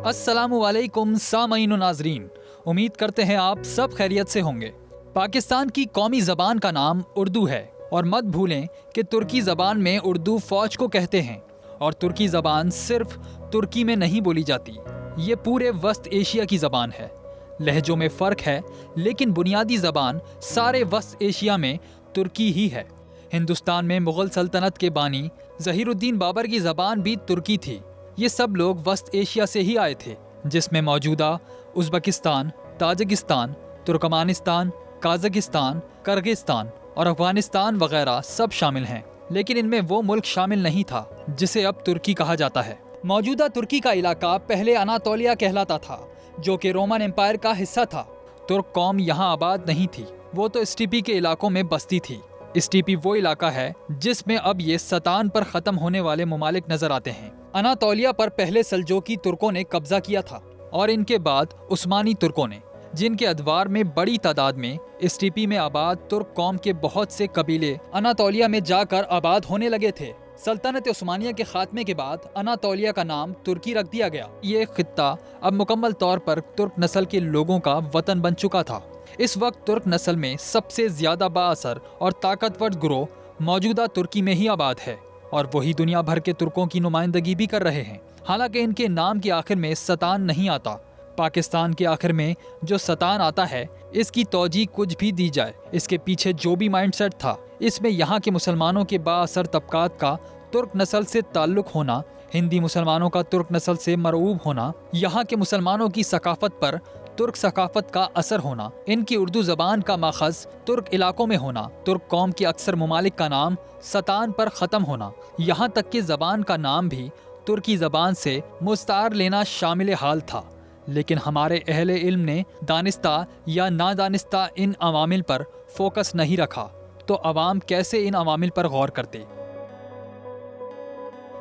अस्सलामु अलैकुम सामईन व नाज़रीन, उम्मीद करते हैं आप सब खैरियत से होंगे। पाकिस्तान की कौमी ज़बान का नाम उर्दू है और मत भूलें कि तुर्की ज़बान में उर्दू फ़ौज को कहते हैं और तुर्की ज़बान सिर्फ तुर्की में नहीं बोली जाती, ये पूरे वस्त एशिया की ज़बान है। लहजों में फ़र्क है लेकिन बुनियादी ज़बान सारे वस्त एशिया में तुर्की ही है। हिंदुस्तान में मुग़ल सल्तनत के बानी ज़हीरुद्दीन बाबर की ज़बान भी तुर्की थी। ये सब लोग वस्त एशिया से ही आए थे, जिसमें मौजूदा उज़्बेकिस्तान, ताजिकिस्तान, तुर्कमानिस्तान, काज़ाकिस्तान, किर्गिस्तान और अफगानिस्तान वगैरह सब शामिल हैं। लेकिन इनमें वो मुल्क शामिल नहीं था जिसे अब तुर्की कहा जाता है। मौजूदा तुर्की का इलाका पहले अनातोलिया कहलाता था, जो कि रोमन एम्पायर का हिस्सा था। तुर्क कौम यहाँ आबाद नहीं थी, वो तो स्टीपी के इलाकों में बसती थी। स्टीपी वो इलाका है जिसमें अब ये सतान पर ख़त्म होने वाले ममालिक नजर आते हैं। अनातोलिया पर पहले सल्जोकी तुर्कों ने कब्जा किया था और इनके बाद उस्मानी तुर्कों ने, जिनके अदवार में बड़ी तादाद में स्टीपी में आबाद तुर्क कौम के बहुत से कबीले अनातोलिया में जाकर आबाद होने लगे थे। सल्तनत उस्मानिया के खात्मे के बाद अनातोलिया का नाम तुर्की रख दिया गया। ये खित्ता अब मुकम्मल तौर पर तुर्क नस्ल के लोगों का वतन बन चुका था। इस वक्त तुर्क नस्ल में सबसे ज्यादा बाअसर और ताकतवर गिरोह मौजूदा तुर्की में ही आबाद है और वही दुनिया भर के तुर्कों की नुमाइंदगी भी कर रहे हैं। हालांकि इनके नाम के आखिर में सतान नहीं आता। पाकिस्तान के आखिर में जो सतान आता है, इसकी तौजीह कुछ भी दी जाए, इसके पीछे जो भी माइंडसेट था, इसमें यहाँ के मुसलमानों के बाअसर तबकात का तुर्क नस्ल से ताल्लुक होना, हिंदी मुसलमानों का तुर्क नस्ल से मरऊब होना, यहाँ के मुसलमानों की सकाफत पर तुर्क सकाफत का असर होना, इनकी उर्दू ज़बान का माखज़ तुर्क इलाकों में होना, तुर्क कौम के अक्सर ममालिक का नाम सतान पर ख़त्म होना, यहाँ तक कि ज़बान का नाम भी तुर्की ज़बान से मुस्तार लेना शामिल हाल था। लेकिन हमारे अहले इल्म ने दानिस्ता या नादानिस्ता इन अवामिल पर फोकस नहीं रखा, तो अवाम कैसे इन अवामिल पर गौर करते।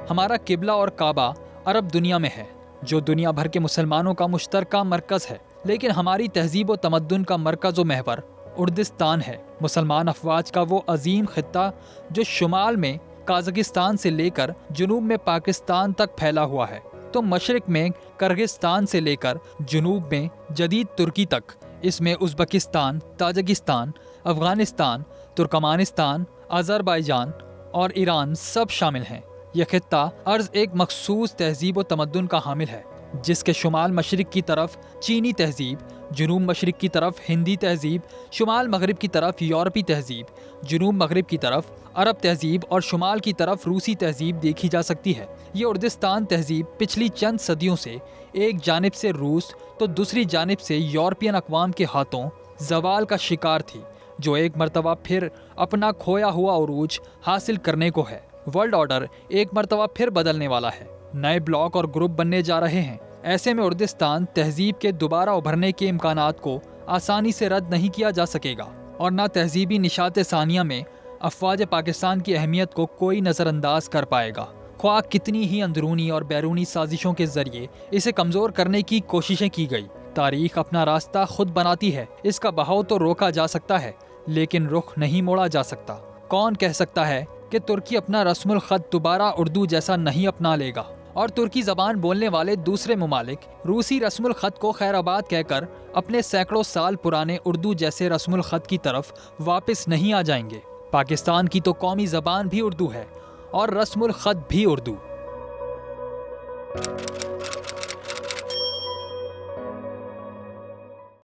हमारा किबला और काबा अरब दुनिया में है, जो दुनिया भर के मुसलमानों का मुश्तरका मरकज़ है। लेकिन हमारी तहजीब व तमद्दुन का मरकज़ व महवर उर्दिस्तान है, मुसलमान अफवाज का वो अजीम खित्ता जो शुमाल में काज़ाकिस्तान से लेकर जुनूब में पाकिस्तान तक फैला हुआ है, तो मशरिक में किर्गिस्तान से लेकर जुनूब में जदीद तुर्की तक। इसमें Uzbekistan, Tajikistan, Afghanistan, Turkmenistan, Azerbaijan और ईरान सब शामिल हैं। यह खित्ता अर्ज़ एक मखसूस तहजीब व तमद्दुन का हामिल है, जिसके शुमाल मशरिक की तरफ चीनी तहजीब, जुनूब मशरिक की तरफ हिंदी तहजीब, शुमाल मगरिब की तरफ यूरोपी तहजीब, जुनूब मगरिब की तरफ अरब तहजीब और शुमाल की तरफ रूसी तहजीब देखी जा सकती है। ये उर्दिस्तान तहजीब पिछली चंद सदियों से एक जानिब से रूस तो दूसरी जानिब से यूरोपियन अक़वाम के हाथों ज़वाल का शिकार थी, जो एक मरतबा फिर अपना खोया हुआ उरूज हासिल करने को है। वर्ल्ड ऑर्डर एक मरतबा फिर बदलने वाला है, नए ब्लॉक और ग्रुप बनने जा रहे हैं। ऐसे में उर्दिस्तान तहजीब के दोबारा उभरने के इम्कानात को आसानी से रद्द नहीं किया जा सकेगा और न तहजीबी निशात सानिया में अफवाज पाकिस्तान की अहमियत को कोई नज़रअंदाज कर पाएगा। ख्वाह कितनी ही अंदरूनी और बैरूनी साजिशों के जरिए इसे कमज़ोर करने की कोशिशें की गई, तारीख अपना रास्ता खुद बनाती है। इसका बहाव तो रोका जा सकता है लेकिन रुख नहीं मोड़ा जा सकता। कौन कह सकता है कि तुर्की अपना रस्मुल ख़त दोबारा उर्दू जैसा नहीं अपना लेगा और तुर्की ज़बान बोलने वाले दूसरे ममालिक रूसी रस्मुल ख़त को खैराबाद कहकर अपने सैकड़ों साल पुराने उर्दू जैसे रस्मुल ख़त की तरफ वापस नहीं आ जाएंगे। पाकिस्तान की तो कौमी ज़बान भी उर्दू है और रस्मुल ख़त भी उर्दू।